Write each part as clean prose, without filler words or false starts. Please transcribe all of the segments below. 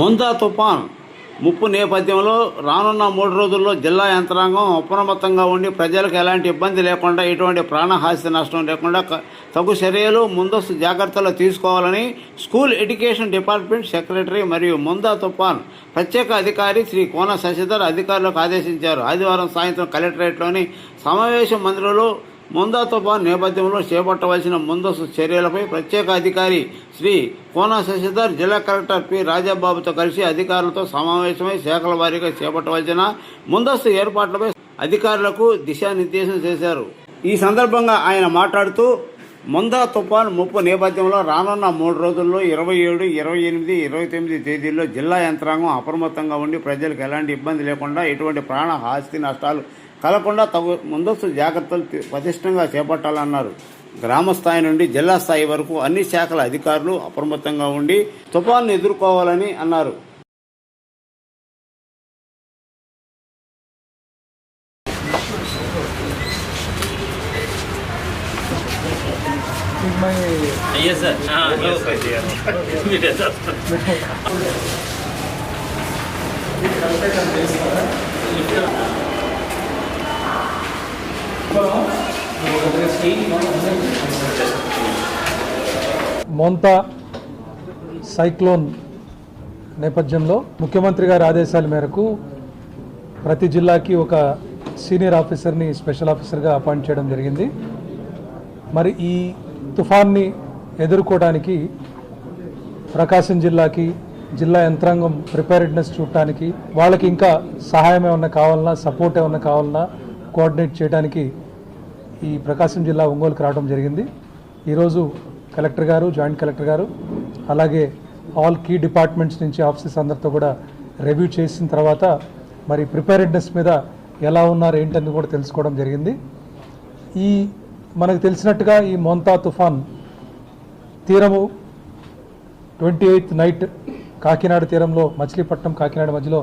మొంతా తుఫాన్ ముప్పు నేపథ్యంలో రానున్న 3 రోజుల్లో జిల్లా యంత్రాంగం అప్రమత్తంగా ఉండి ప్రజలకు ఎలాంటి ఇబ్బంది లేకుండా ఎటువంటి ప్రాణహాస్య నష్టం లేకుండా తగు చర్యలు ముందస్తు జాగ్రత్తలు తీసుకోవాలని స్కూల్ ఎడ్యుకేషన్ డిపార్ట్మెంట్ సెక్రటరీ మరియు మొంతా తుఫాన్ ప్రత్యేక అధికారి శ్రీ కోన శశిధర్ అధికారులకు ఆదేశించారు. ఆదివారం సాయంత్రం కలెక్టరేట్లోని సమావేశ మందిరంలో మొంతా తుఫాన్ నేపథ్యంలో చేపట్టవలసిన ముందస్తు చర్యలపై ప్రత్యేక అధికారి శ్రీ కోన శశిధర్ జిల్లా కలెక్టర్ పి రాజాబాబుతో కలిసి అధికారులతో సమావేశమై శాఖల వారీగా చేపట్టవలసిన ముందస్తు ఏర్పాట్లపై అధికారులకు దిశానిర్దేశం చేశారు. ఈ సందర్భంగా ఆయన మాట్లాడుతూ మొంతా తుఫాన్ ముప్పు నేపథ్యంలో రానున్న 3 రోజుల్లో 27, 28, 29 తేదీల్లో జిల్లా యంత్రాంగం అప్రమత్తంగా ఉండి ప్రజలకు ఎలాంటి ఇబ్బంది లేకుండా ఎటువంటి ప్రాణ ఆస్తి నష్టాలు కలగకుండా తగు ముందస్తు జాగ్రత్తలు పటిష్టంగా చేపట్టాలన్నారు. గ్రామ స్థాయి నుండి జిల్లా స్థాయి వరకు అన్ని శాఖల అధికారులు అప్రమత్తంగా ఉండి తుఫాన్ను ఎదుర్కోవాలని అన్నారు. మొంతా సైక్లోన్ నేపథ్యంలో ముఖ్యమంత్రి గారి ఆదేశాల మేరకు ప్రతి జిల్లాకి ఒక సీనియర్ ఆఫీసర్ని స్పెషల్ ఆఫీసర్గా అపాయింట్ చేయడం జరిగింది. మరి ఈ తుఫాన్ని ఎదుర్కోవడానికి ప్రకాశం జిల్లాకి జిల్లా యంత్రాంగం ప్రిపేర్డ్నెస్ చూడటానికి వాళ్ళకి ఇంకా సహాయం ఏమన్నా కావాలన్నా సపోర్ట్ ఏమన్నా కావాలన్నా కోఆర్డినేట్ చేయడానికి ఈ ప్రకాశం జిల్లా ఒంగోలుకి రావడం జరిగింది. ఈరోజు కలెక్టర్ గారు, జాయింట్ కలెక్టర్ గారు, అలాగే ఆల్ కీ డిపార్ట్మెంట్స్ నుంచి ఆఫీసర్స్ అందరితో కూడా రివ్యూ చేసిన తర్వాత మరి ప్రిపేర్డ్నెస్ మీద ఎలా ఉన్నారు ఏంటని కూడా తెలుసుకోవడం జరిగింది. ఈ మనకు తెలిసినట్టుగా ఈ మొంతా తుఫాన్ తీరము 28th నైట్ కాకినాడ తీరంలో మచిలీపట్నం కాకినాడ మధ్యలో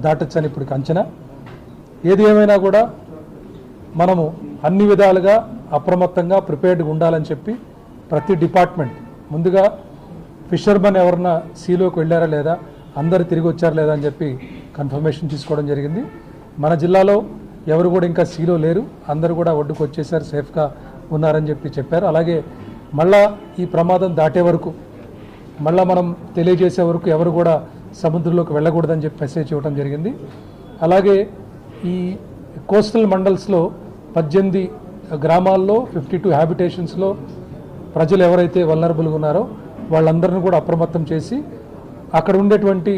దాటొచ్చని ఇప్పుడు అంచనా. ఏది ఏమైనా కూడా మనము అన్ని విధాలుగా అప్రమత్తంగా ప్రిపేర్డ్గా ఉండాలని చెప్పి ప్రతి డిపార్ట్మెంట్ ముందుగా ఫిషర్మన్ ఎవరన్నా సీలోకి వెళ్ళారా లేదా, అందరు తిరిగి వచ్చారా లేదా అని చెప్పి కన్ఫర్మేషన్ తీసుకోవడం జరిగింది. మన జిల్లాలో ఎవరు కూడా ఇంకా సీలో లేరు, అందరూ కూడా ఒడ్డుకు వచ్చేసారు, సేఫ్గా ఉన్నారని చెప్పారు. అలాగే మళ్ళా ఈ ప్రమాదం దాటే వరకు మళ్ళీ మనం తెలియజేసే వరకు ఎవరు కూడా సముద్రంలోకి వెళ్ళకూడదని చెప్పి మెసేజ్ ఇవ్వడం జరిగింది. అలాగే ఈ కోస్టల్ మండల్స్లో 18 గ్రామాల్లో 52 హ్యాబిటేషన్స్లో ప్రజలు ఎవరైతే వల్నరబుల్గా ఉన్నారో వాళ్ళందరినీ కూడా అప్రమత్తం చేసి అక్కడ ఉండేటువంటి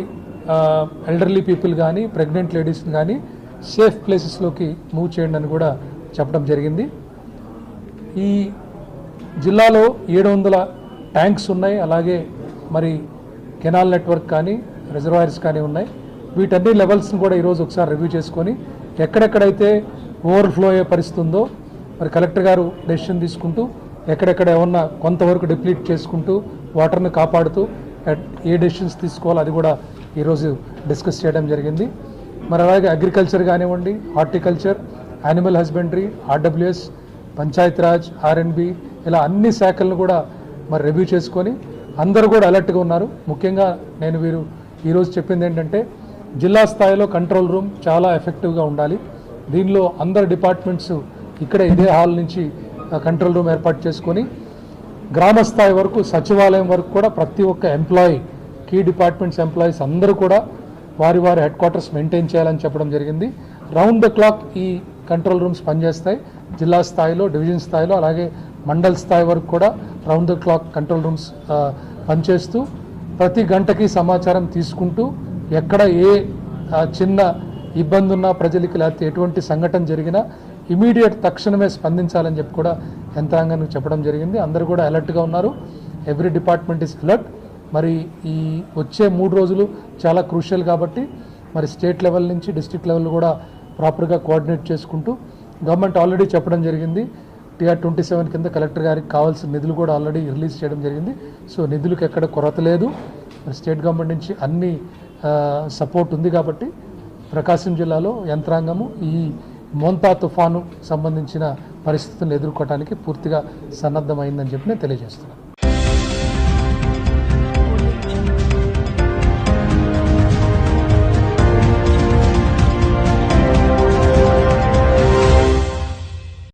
ఎల్డర్లీ పీపుల్ కానీ ప్రెగ్నెంట్ లేడీస్ని కానీ సేఫ్ ప్లేసెస్లోకి మూవ్ చేయండి అని కూడా చెప్పడం జరిగింది. ఈ జిల్లాలో 700 ట్యాంక్స్ ఉన్నాయి. అలాగే మరి కెనాల్ నెట్వర్క్ కానీ రిజర్వాయర్స్ కానీ ఉన్నాయి. వీటన్ని లెవెల్స్ని కూడా ఈరోజు ఒకసారి రివ్యూ చేసుకొని ఎక్కడెక్కడైతే ఓవర్ఫ్లో అయ్యే పరిస్థితి ఉందో మరి కలెక్టర్ గారు డెసిషన్ తీసుకుంటూ ఎక్కడెక్కడ ఏమన్నా కొంతవరకు డిప్లీట్ చేసుకుంటూ వాటర్ని కాపాడుతూ ఏ డెసిషన్స్ తీసుకోవాలో అది కూడా ఈరోజు డిస్కస్ చేయడం జరిగింది. మరి అలాగే అగ్రికల్చర్ కానివ్వండి, horticulture, animal husbandry, RWS, Panchayati Raj, ఆర్ఎండ్బి ఇలా అన్ని శాఖలను కూడా మరి రివ్యూ చేసుకొని అందరూ కూడా అలర్ట్గా ఉన్నారు. ముఖ్యంగా నేను ఈరోజు చెప్పింది ఏంటంటే జిల్లా స్థాయిలో కంట్రోల్ రూమ్ చాలా ఎఫెక్టివ్గా ఉండాలి. దీనిలో అందరు డిపార్ట్మెంట్స్ ఇక్కడే ఇదే హాల్ నుంచి కంట్రోల్ రూమ్ ఏర్పాటు చేసుకొని గ్రామ స్థాయి వరకు సచివాలయం వరకు కూడా ప్రతి ఒక్క ఎంప్లాయీ, కీ డిపార్ట్మెంట్స్ ఎంప్లాయీస్ అందరూ కూడా వారి హెడ్ క్వార్టర్స్ మెయింటైన్ చేయాలని చెప్పడం జరిగింది. రౌండ్ ద క్లాక్ ఈ కంట్రోల్ రూమ్స్ పనిచేస్తాయి. జిల్లా స్థాయిలో, డివిజన్ స్థాయిలో, అలాగే మండల్ స్థాయి వరకు కూడా round the clock control rooms పనిచేస్తూ ప్రతి గంటకి సమాచారం తీసుకుంటూ ఎక్కడ ఏ చిన్న ఇబ్బంది ఉన్నా ప్రజలకి లేకపోతే ఎటువంటి సంఘటన జరిగినా ఇమీడియట్ తక్షణమే స్పందించాలని చెప్పి కూడా యంత్రాంగానికి చెప్పడం జరిగింది. అందరూ కూడా అలర్ట్గా ఉన్నారు. Every department is alert. మరి ఈ వచ్చే 3 రోజులు చాలా క్రూషియల్ కాబట్టి మరి స్టేట్ లెవెల్ నుంచి డిస్ట్రిక్ట్ లెవెల్ కూడా ప్రాపర్గా కోఆర్డినేట్ చేసుకుంటూ గవర్నమెంట్ ఆల్రెడీ చెప్పడం జరిగింది. TR 27 కింద కలెక్టర్ గారికి కావాల్సిన నిధులు కూడా ఆల్రెడీ రిలీజ్ చేయడం జరిగింది. సో నిధులకు ఎక్కడ కొరత లేదు. స్టేట్ గవర్నమెంట్ నుంచి అన్ని సపోర్ట్ ఉంది కాబట్టి ప్రకాశం జిల్లాలో యంత్రాంగము ఈ మొంతా తుఫాను సంబంధించిన పరిస్థితులను ఎదుర్కోవడానికి పూర్తిగా సన్నద్ధమైందని చెప్పి నేను తెలియజేస్తున్నాను.